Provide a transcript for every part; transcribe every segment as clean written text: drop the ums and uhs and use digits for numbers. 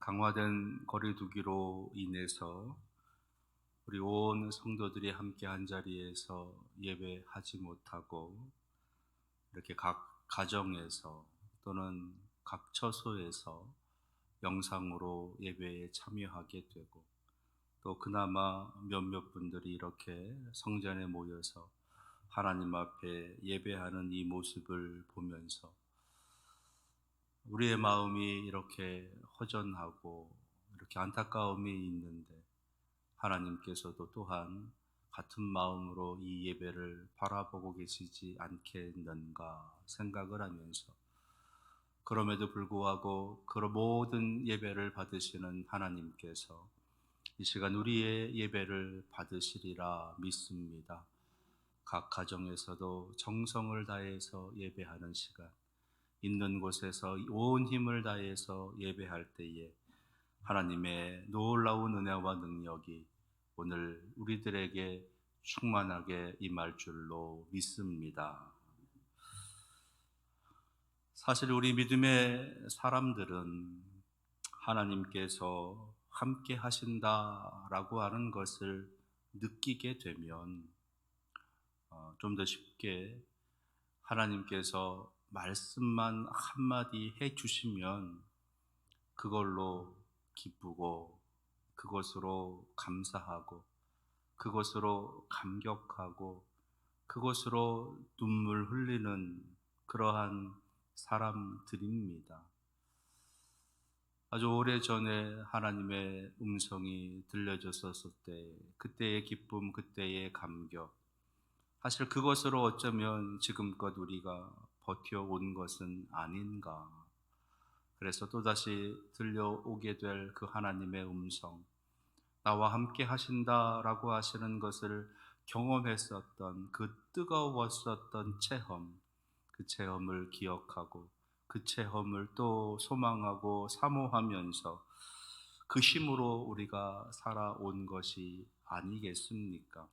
강화된 거리두기로 인해서 우리 온 성도들이 함께 한 자리에서 예배하지 못하고 이렇게 각 가정에서 또는 각 처소에서 영상으로 예배에 참여하게 되고, 또 그나마 몇몇 분들이 이렇게 성전에 모여서 하나님 앞에 예배하는 이 모습을 보면서 우리의 마음이 이렇게 허전하고 이렇게 안타까움이 있는데, 하나님께서도 또한 같은 마음으로 이 예배를 바라보고 계시지 않겠는가 생각을 하면서, 그럼에도 불구하고 그 모든 예배를 받으시는 하나님께서 이 시간 우리의 예배를 받으시리라 믿습니다. 각 가정에서도 정성을 다해서 예배하는 시간, 있는 곳에서 온 힘을 다해서 예배할 때에 하나님의 놀라운 은혜와 능력이 오늘 우리들에게 충만하게 임할 줄로 믿습니다. 사실 우리 믿음의 사람들은 하나님께서 함께 하신다라고 하는 것을 느끼게 되면 좀 더 쉽게 하나님께서 말씀만 한마디 해 주시면 그걸로 기쁘고, 그것으로 감사하고, 그것으로 감격하고, 그것으로 눈물 흘리는 그러한 사람들입니다. 아주 오래전에 하나님의 음성이 들려졌었을 때 그때의 기쁨, 그때의 감격, 사실 그것으로 어쩌면 지금껏 우리가 버텨온 것은 아닌가. 그래서 또다시 들려오게 될 그 하나님의 음성, 나와 함께 하신다라고 하시는 것을 경험했었던 그 뜨거웠었던 체험, 그 체험을 기억하고 그 체험을 또 소망하고 사모하면서 그 힘으로 우리가 살아온 것이 아니겠습니까?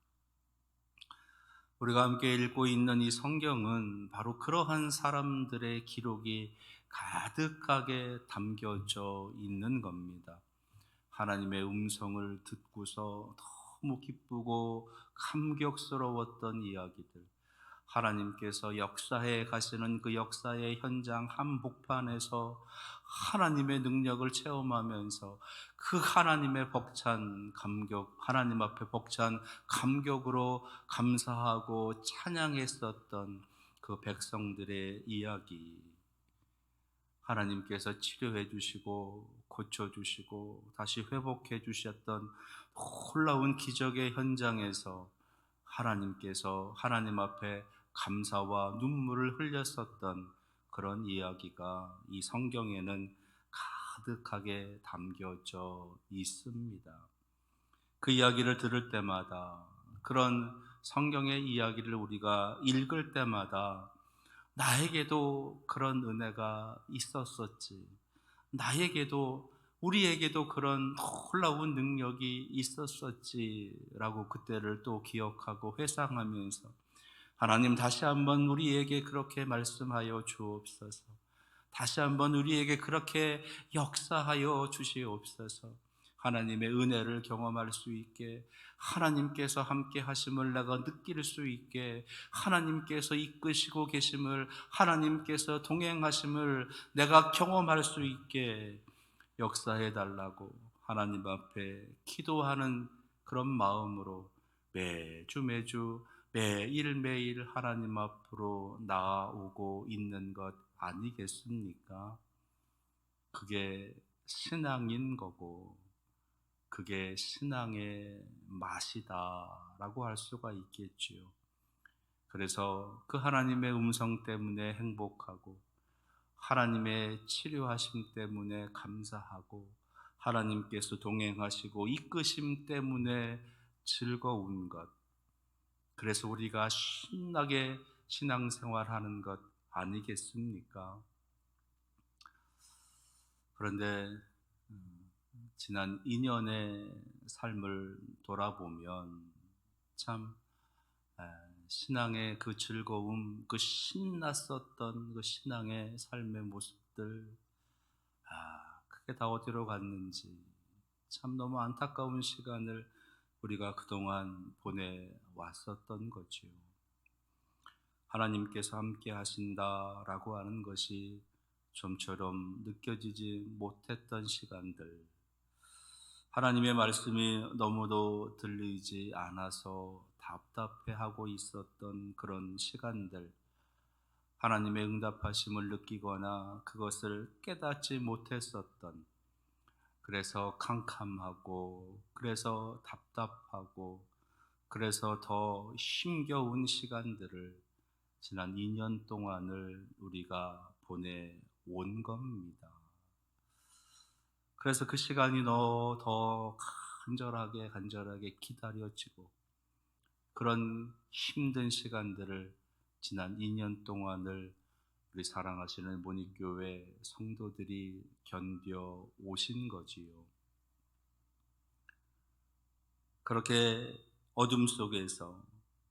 우리가 함께 읽고 있는 이 성경은 바로 그러한 사람들의 기록이 가득하게 담겨져 있는 겁니다. 하나님의 음성을 듣고서 너무 기쁘고 감격스러웠던 이야기들, 하나님께서 역사해 가시는 그 역사의 현장 한복판에서 하나님의 능력을 체험하면서 그 하나님의 벅찬 감격, 하나님 앞에 벅찬 감격으로 감사하고 찬양했었던 그 백성들의 이야기, 하나님께서 치료해 주시고 고쳐 주시고 다시 회복해 주셨던 놀라운 기적의 현장에서 하나님께서 하나님 앞에 감사와 눈물을 흘렸었던 그런 이야기가 이 성경에는 가득하게 담겨져 있습니다. 그 이야기를 들을 때마다, 그런 성경의 이야기를 우리가 읽을 때마다 나에게도 그런 은혜가 있었었지, 나에게도, 우리에게도 그런 놀라운 능력이 있었었지라고 그때를 또 기억하고 회상하면서, 하나님 다시 한번 우리에게 그렇게 말씀하여 주옵소서. 다시 한번 우리에게 그렇게 역사하여 주시옵소서. 하나님의 은혜를 경험할 수 있게, 하나님께서 함께 하심을 내가 느낄 수 있게, 하나님께서 이끄시고 계심을, 하나님께서 동행하심을 내가 경험할 수 있게 역사해 달라고 하나님 앞에 기도하는 그런 마음으로 매주 매주 매일매일 하나님 앞으로 나아오고 있는 것 아니겠습니까? 그게 신앙인 거고, 그게 신앙의 맛이다라고 할 수가 있겠지요. 그래서 그 하나님의 음성 때문에 행복하고, 하나님의 치료하심 때문에 감사하고, 하나님께서 동행하시고 이끄심 때문에 즐거운 것, 그래서 우리가 신나게 신앙생활하는 것 아니겠습니까? 그런데 지난 2년의 삶을 돌아보면 참 신앙의 그 즐거움, 그 신났었던 그 신앙의 삶의 모습들, 어떻게 다 어디로 갔는지 참 너무 안타까운 시간을 우리가 그동안 보내왔었던 거지요. 하나님께서 함께 하신다라고 하는 것이 좀처럼 느껴지지 못했던 시간들, 하나님의 말씀이 너무도 들리지 않아서 답답해하고 있었던 그런 시간들, 하나님의 응답하심을 느끼거나 그것을 깨닫지 못했었던, 그래서 캄캄하고 그래서 답답하고 그래서 더 힘겨운 시간들을 지난 2년 동안을 우리가 보내온 겁니다. 그래서 그 시간이 더 간절하게 기다려지고, 그런 힘든 시간들을 지난 2년 동안을 우리 사랑하시는 모닉교회 성도들이 견뎌 오신 거지요. 그렇게 어둠 속에서,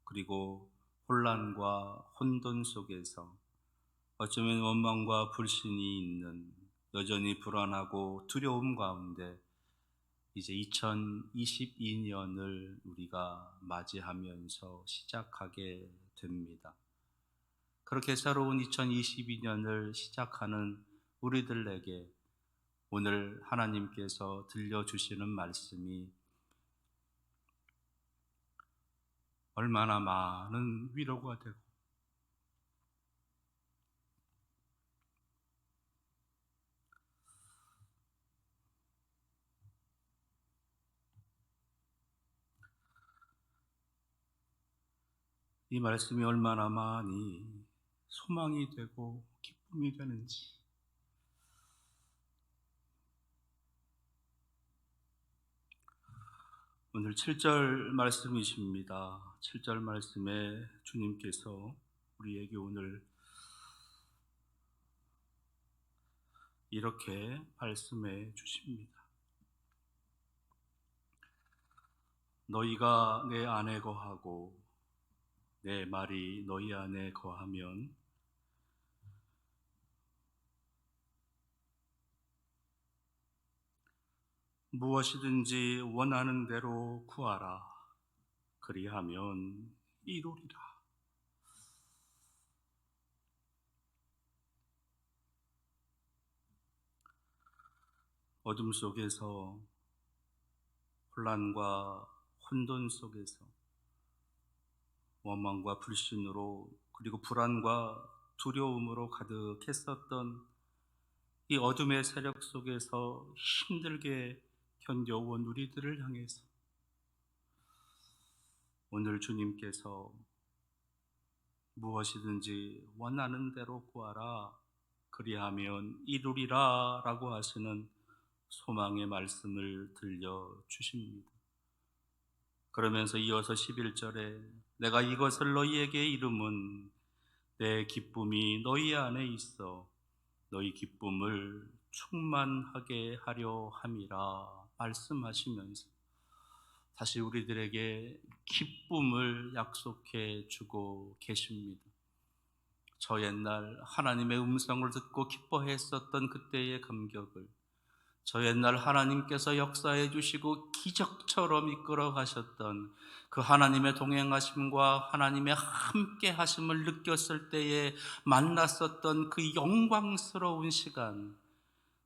그리고 혼란과 혼돈 속에서, 어쩌면 원망과 불신이 있는, 여전히 불안하고 두려움 가운데 이제 2022년을 우리가 맞이하면서 시작하게 됩니다. 그렇게 새로운 2022년을 시작하는 우리들에게 오늘 하나님께서 들려주시는 말씀이 얼마나 많은 위로가 되고, 이 말씀이 얼마나 많이 소망이 되고 기쁨이 되는지. 오늘 7절 말씀이십니다. 7절 말씀에 주님께서 우리에게 오늘 이렇게 말씀해 주십니다. 너희가 내 안에 거하고 내 말이 너희 안에 거하면 무엇이든지 원하는 대로 구하라. 그리하면 이루리라. 어둠 속에서, 혼란과 혼돈 속에서, 원망과 불신으로, 그리고 불안과 두려움으로 가득했었던 이 어둠의 세력 속에서 힘들게 견뎌온 우리들을 향해서 오늘 주님께서 무엇이든지 원하는 대로 구하라. 그리하면 이루리라 라고 하시는 소망의 말씀을 들려주십니다. 그러면서 이어서 11절에 내가 이것을 너희에게 이름은 내 기쁨이 너희 안에 있어 너희 기쁨을 충만하게 하려 함이라 말씀하시면서 다시 우리들에게 기쁨을 약속해 주고 계십니다. 저 옛날 하나님의 음성을 듣고 기뻐했었던 그때의 감격을, 저 옛날 하나님께서 역사해 주시고 기적처럼 이끌어 가셨던 그 하나님의 동행하심과 하나님의 함께 하심을 느꼈을 때에 만났었던 그 영광스러운 시간,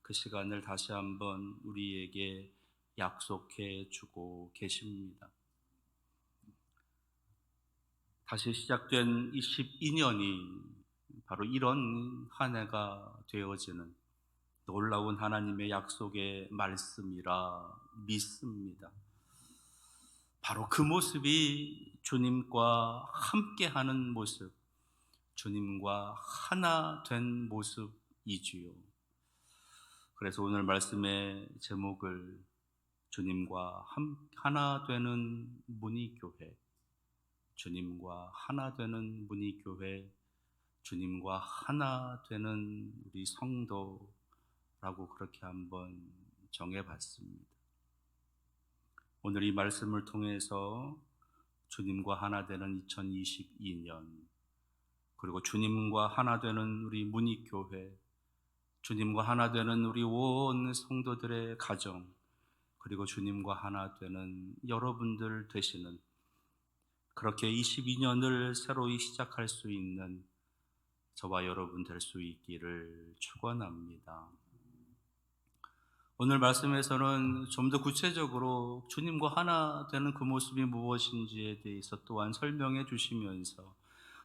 그 시간을 다시 한번 우리에게 약속해 주고 계십니다. 다시 시작된 22년이 바로 이런 한 해가 되어지는 놀라운 하나님의 약속의 말씀이라 믿습니다. 바로 그 모습이 주님과 함께하는 모습, 주님과 하나 된 모습이지요. 그래서 오늘 말씀의 제목을 주님과 하나 되는 문이교회, 주님과 하나 되는 문이교회, 주님과 하나 되는 우리 성도라고 그렇게 한번 정해봤습니다. 오늘 이 말씀을 통해서 주님과 하나 되는 2022년, 그리고 주님과 하나 되는 우리 문이교회, 주님과 하나 되는 우리 온 성도들의 가정, 그리고 주님과 하나 되는 여러분들 되시는, 그렇게 22년을 새로이 시작할 수 있는 저와 여러분 될 수 있기를 축원합니다. 오늘 말씀에서는 좀 더 구체적으로 주님과 하나 되는 그 모습이 무엇인지에 대해서 또한 설명해 주시면서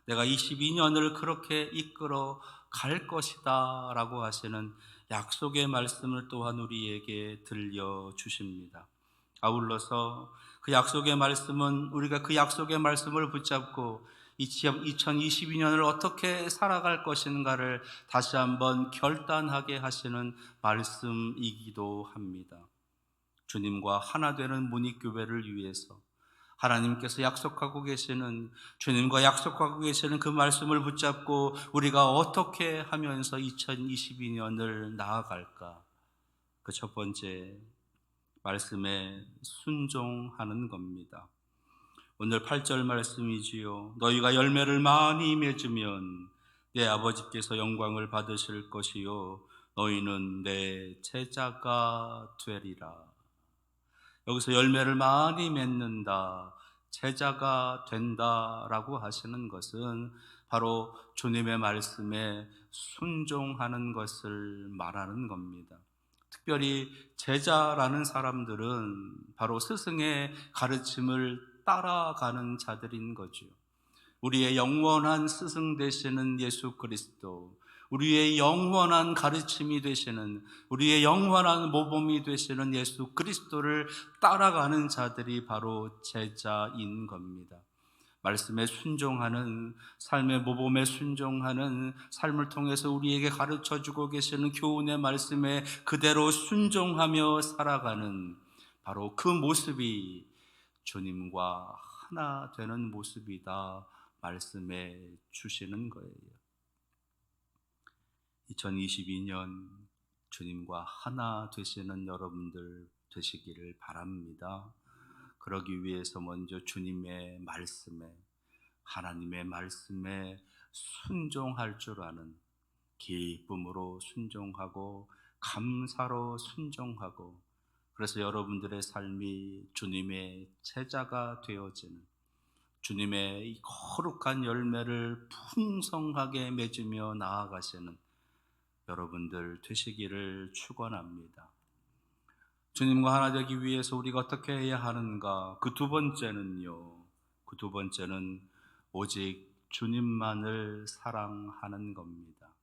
내가 22년을 그렇게 이끌어 갈 것이다 라고 하시는 약속의 말씀을 또한 우리에게 들려주십니다. 아울러서 그 약속의 말씀은 우리가 그 약속의 말씀을 붙잡고 2022년을 어떻게 살아갈 것인가를 다시 한번 결단하게 하시는 말씀이기도 합니다. 주님과 하나 되는 문익교회를 위해서 하나님께서 약속하고 계시는, 주님과 약속하고 계시는 그 말씀을 붙잡고 우리가 어떻게 하면서 2022년을 나아갈까? 그 첫 번째, 말씀에 순종하는 겁니다. 오늘 8절 말씀이지요. 너희가 열매를 많이 맺으면 내 아버지께서 영광을 받으실 것이요 너희는 내 제자가 되리라. 여기서 열매를 많이 맺는다, 제자가 된다라고 하시는 것은 바로 주님의 말씀에 순종하는 것을 말하는 겁니다. 특별히 제자라는 사람들은 바로 스승의 가르침을 따라가는 자들인 거죠. 우리의 영원한 스승 되시는 예수 그리스도, 우리의 영원한 가르침이 되시는, 우리의 영원한 모범이 되시는 예수 그리스도를 따라가는 자들이 바로 제자인 겁니다. 말씀에 순종하는, 삶의 모범에 순종하는 삶을 통해서 우리에게 가르쳐주고 계시는 교훈의 말씀에 그대로 순종하며 살아가는 바로 그 모습이 주님과 하나 되는 모습이다 말씀해 주시는 거예요. 2022년 주님과 하나 되시는 여러분들 되시기를 바랍니다. 그러기 위해서 먼저 주님의 말씀에, 하나님의 말씀에 순종할 줄 아는, 기쁨으로 순종하고 감사로 순종하고, 그래서 여러분들의 삶이 주님의 제자가 되어지는, 주님의 이 거룩한 열매를 풍성하게 맺으며 나아가시는 여러분들 되시기를 축원합니다. 주님과 하나 되기 위해서 우리가 어떻게 해야 하는가? 그 두 번째는요, 그 두 번째는 오직 주님만을 사랑하는 겁니다.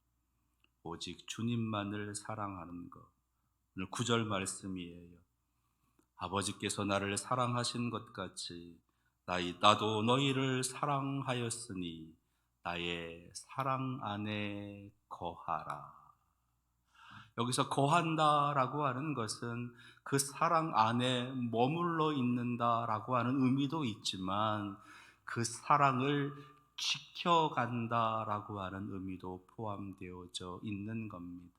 오직 주님만을 사랑하는 것. 오늘 9절 말씀이에요. 아버지께서 나를 사랑하신 것 같이 나도 너희를 사랑하였으니 나의 사랑 안에 거하라. 여기서 거한다라고 하는 것은 그 사랑 안에 머물러 있는다라고 하는 의미도 있지만 그 사랑을 지켜간다라고 하는 의미도 포함되어져 있는 겁니다.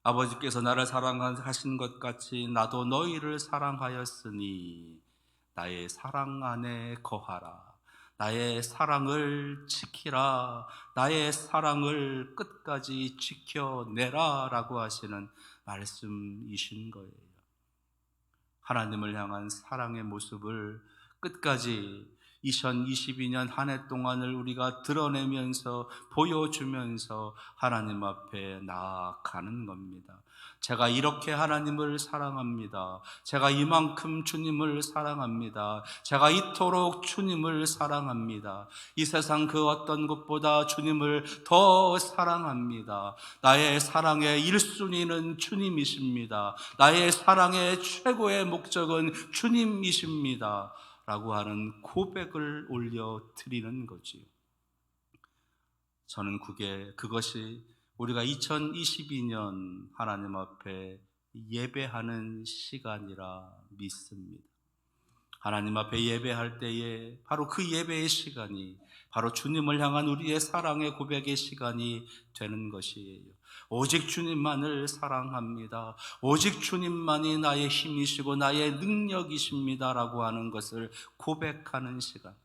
아버지께서 나를 사랑하신 것 같이 나도 너희를 사랑하였으니 나의 사랑 안에 거하라. 나의 사랑을 지키라. 나의 사랑을 끝까지 지켜내라 라고 하시는 말씀이신 거예요. 하나님을 향한 사랑의 모습을 끝까지 2022년 한 해 동안을 우리가 드러내면서 보여주면서 하나님 앞에 나아가는 겁니다. 제가 이렇게 하나님을 사랑합니다. 제가 이만큼 주님을 사랑합니다. 제가 이토록 주님을 사랑합니다. 이 세상 그 어떤 것보다 주님을 더 사랑합니다. 나의 사랑의 1순위는 주님이십니다. 나의 사랑의 최고의 목적은 주님이십니다. 라고 하는 고백을 올려드리는 거지요. 저는 그것이 우리가 2022년 하나님 앞에 예배하는 시간이라 믿습니다. 하나님 앞에 예배할 때에 바로 그 예배의 시간이 바로 주님을 향한 우리의 사랑의 고백의 시간이 되는 것이에요. 오직 주님만을 사랑합니다. 오직 주님만이 나의 힘이시고 나의 능력이십니다 라고 하는 것을 고백하는 시간,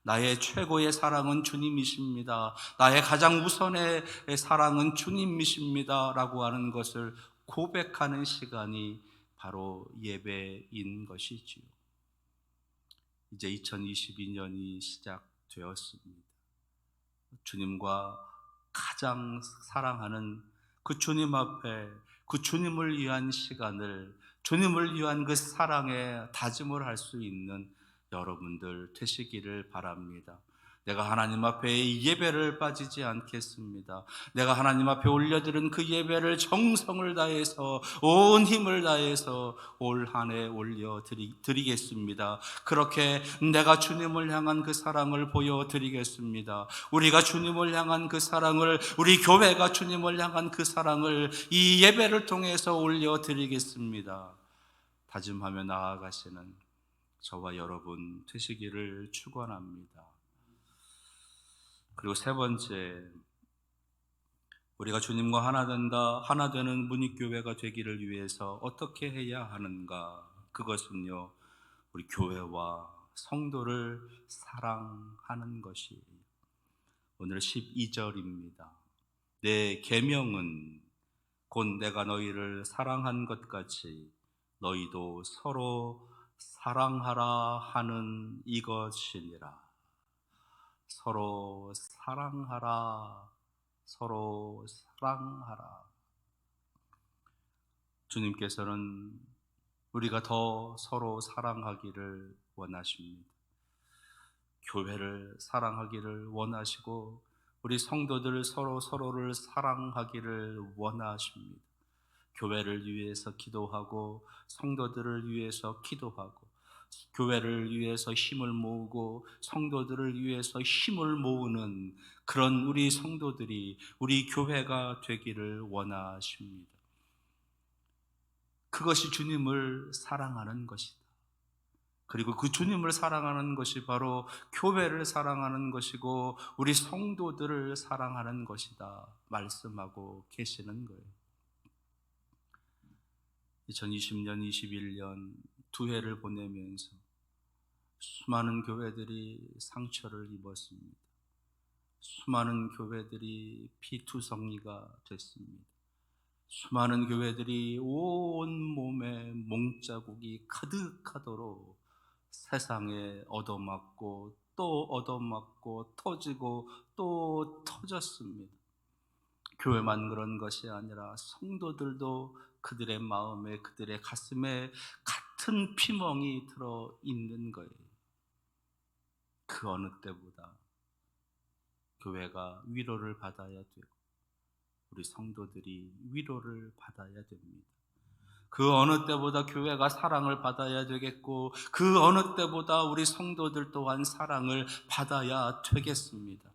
나의 최고의 사랑은 주님이십니다. 나의 가장 우선의 사랑은 주님이십니다. 라고 하는 것을 고백하는 시간이 바로 예배인 것이지요. 이제 2022년이 시작되었습니다. 주님과 가장 사랑하는 그 주님 앞에 그 주님을 위한 시간을, 주님을 위한 그 사랑에 다짐을 할 수 있는 여러분들 되시기를 바랍니다. 내가 하나님 앞에 예배를 빠지지 않겠습니다. 내가 하나님 앞에 올려드린 그 예배를 정성을 다해서 온 힘을 다해서 올 한 해 올려드리겠습니다. 그렇게 내가 주님을 향한 그 사랑을 보여드리겠습니다. 우리가 주님을 향한 그 사랑을, 우리 교회가 주님을 향한 그 사랑을 이 예배를 통해서 올려드리겠습니다. 다짐하며 나아가시는 저와 여러분 되시기를 축원합니다. 그리고 세 번째, 우리가 주님과 하나 된다, 하나 되는 문익교회가 되기를 위해서 어떻게 해야 하는가? 그것은요, 우리 교회와 성도를 사랑하는 것이에요. 오늘 12절입니다. 내 계명은 곧 내가 너희를 사랑한 것 같이 너희도 서로 사랑하라 하는 이것이니라. 서로 사랑하라, 서로 사랑하라. 주님께서는 우리가 더 서로 사랑하기를 원하십니다. 교회를 사랑하기를 원하시고 우리 성도들 서로를 사랑하기를 원하십니다. 교회를 위해서 기도하고 성도들을 위해서 기도하고 교회를 위해서 힘을 모으고 성도들을 위해서 힘을 모으는 그런 우리 성도들이, 우리 교회가 되기를 원하십니다. 그것이 주님을 사랑하는 것이다. 그리고 그 주님을 사랑하는 것이 바로 교회를 사랑하는 것이고 우리 성도들을 사랑하는 것이다 말씀하고 계시는 거예요. 2020년, 21년 두 해를 보내면서 수많은 교회들이 상처를 입었습니다. 수많은 교회들이 피투성이가 됐습니다. 수많은 교회들이 온 몸에 몽자국이 가득하도록 세상에 얻어맞고 또 얻어맞고 터지고 또 터졌습니다. 교회만 그런 것이 아니라 성도들도 그들의 마음에, 그들의 가슴에 같은 피멍이 들어있는 거예요. 그 어느 때보다 교회가 위로를 받아야 되고 우리 성도들이 위로를 받아야 됩니다. 그 어느 때보다 교회가 사랑을 받아야 되겠고 그 어느 때보다 우리 성도들 또한 사랑을 받아야 되겠습니다.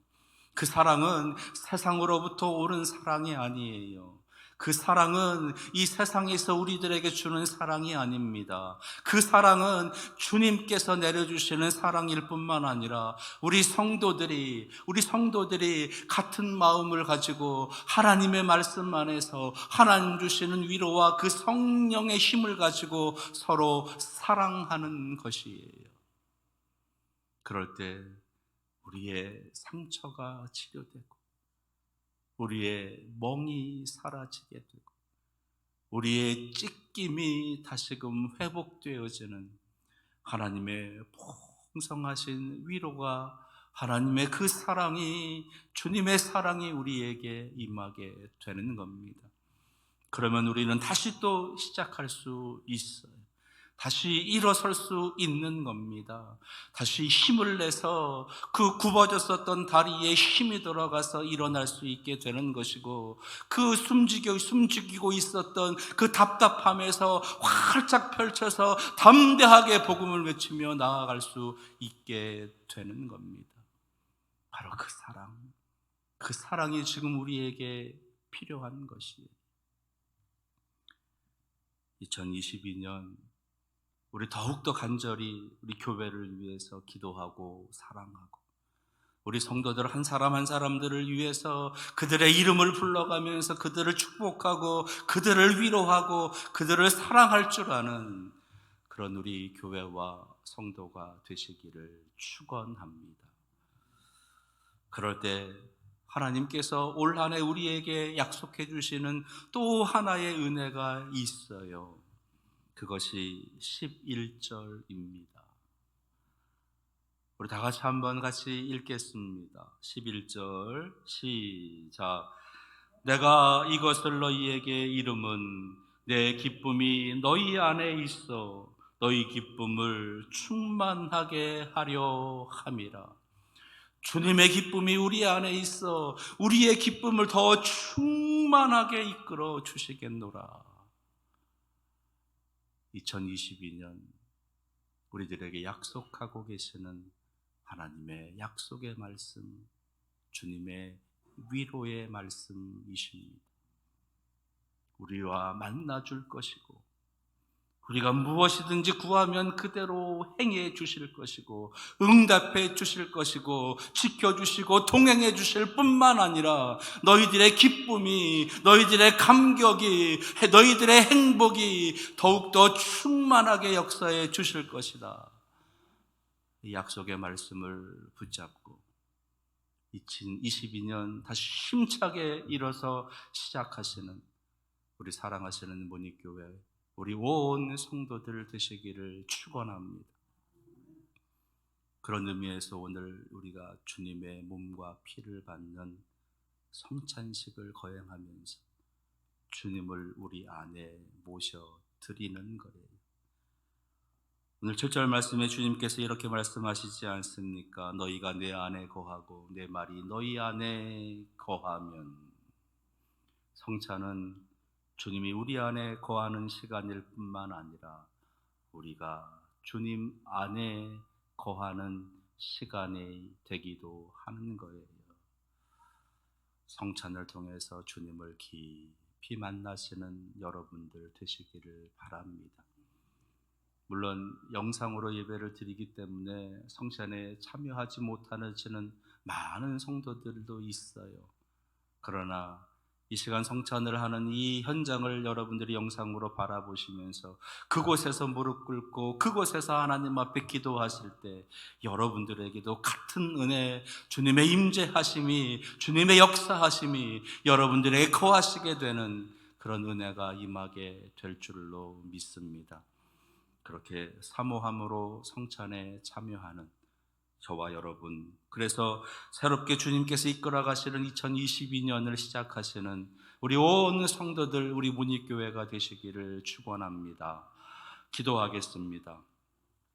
그 사랑은 세상으로부터 오는 사랑이 아니에요. 그 사랑은 이 세상에서 우리들에게 주는 사랑이 아닙니다. 그 사랑은 주님께서 내려주시는 사랑일 뿐만 아니라 우리 성도들이 같은 마음을 가지고 하나님의 말씀 안에서 하나님 주시는 위로와 그 성령의 힘을 가지고 서로 사랑하는 것이에요. 그럴 때 우리의 상처가 치료되고 우리의 멍이 사라지게 되고 우리의 찢김이 다시금 회복되어지는 하나님의 풍성하신 위로가, 하나님의 그 사랑이, 주님의 사랑이 우리에게 임하게 되는 겁니다. 그러면 우리는 다시 또 시작할 수 있어요. 다시 일어설 수 있는 겁니다. 다시 힘을 내서 그 굽어졌었던 다리에 힘이 들어가서 일어날 수 있게 되는 것이고 그 숨죽이고 있었던 그 답답함에서 활짝 펼쳐서 담대하게 복음을 외치며 나아갈 수 있게 되는 겁니다. 바로 그 사랑이 지금 우리에게 필요한 것이에요. 2022년 우리 더욱더 간절히 우리 교회를 위해서 기도하고 사랑하고 우리 성도들 한 사람 한 사람들을 위해서 그들의 이름을 불러가면서 그들을 축복하고 그들을 위로하고 그들을 사랑할 줄 아는 그런 우리 교회와 성도가 되시기를 축원합니다. 그럴 때 하나님께서 올 한 해 우리에게 약속해 주시는 또 하나의 은혜가 있어요. 그것이 11절입니다. 우리 다 같이 한번 같이 읽겠습니다. 11절 시작. 내가 이것을 너희에게 이름은 내 기쁨이 너희 안에 있어 너희 기쁨을 충만하게 하려 함이라. 주님의 기쁨이 우리 안에 있어 우리의 기쁨을 더 충만하게 이끌어 주시겠노라. 2022년 우리들에게 약속하고 계시는 하나님의 약속의 말씀, 주님의 위로의 말씀이십니다. 우리와 만나줄 것이고 우리가 무엇이든지 구하면 그대로 행해 주실 것이고 응답해 주실 것이고 지켜주시고 동행해 주실 뿐만 아니라 너희들의 기쁨이, 너희들의 감격이, 너희들의 행복이 더욱더 충만하게 역사해 주실 것이다. 이 약속의 말씀을 붙잡고 2022년 다시 힘차게 일어서 시작하시는 우리 사랑하시는 문익교회 우리 온 성도들 되시기를 축원합니다. 그런 의미에서 오늘 우리가 주님의 몸과 피를 받는 성찬식을 거행하면서 주님을 우리 안에 모셔드리는 거예요. 오늘 7절 말씀에 주님께서 이렇게 말씀하시지 않습니까? 너희가 내 안에 거하고 내 말이 너희 안에 거하면. 성찬은 주님이 우리 안에 거하는 시간일 뿐만 아니라 우리가 주님 안에 거하는 시간이 되기도 하는 거예요. 성찬을 통해서 주님을 깊이 만나시는 여러분들 되시기를 바랍니다. 물론 영상으로 예배를 드리기 때문에 성찬에 참여하지 못하는 많은 성도들도 있어요. 그러나 이 시간 성찬을 하는 이 현장을 여러분들이 영상으로 바라보시면서 그곳에서 무릎 꿇고 그곳에서 하나님 앞에 기도하실 때 여러분들에게도 같은 은혜, 주님의 임재하심이, 주님의 역사하심이 여러분들에게 거하시게 되는 그런 은혜가 임하게 될 줄로 믿습니다. 그렇게 사모함으로 성찬에 참여하는 저와 여러분, 그래서 새롭게 주님께서 이끌어 가시는 2022년을 시작하시는 우리 온 성도들, 우리 문익교회가 되시기를 축원합니다. 기도하겠습니다.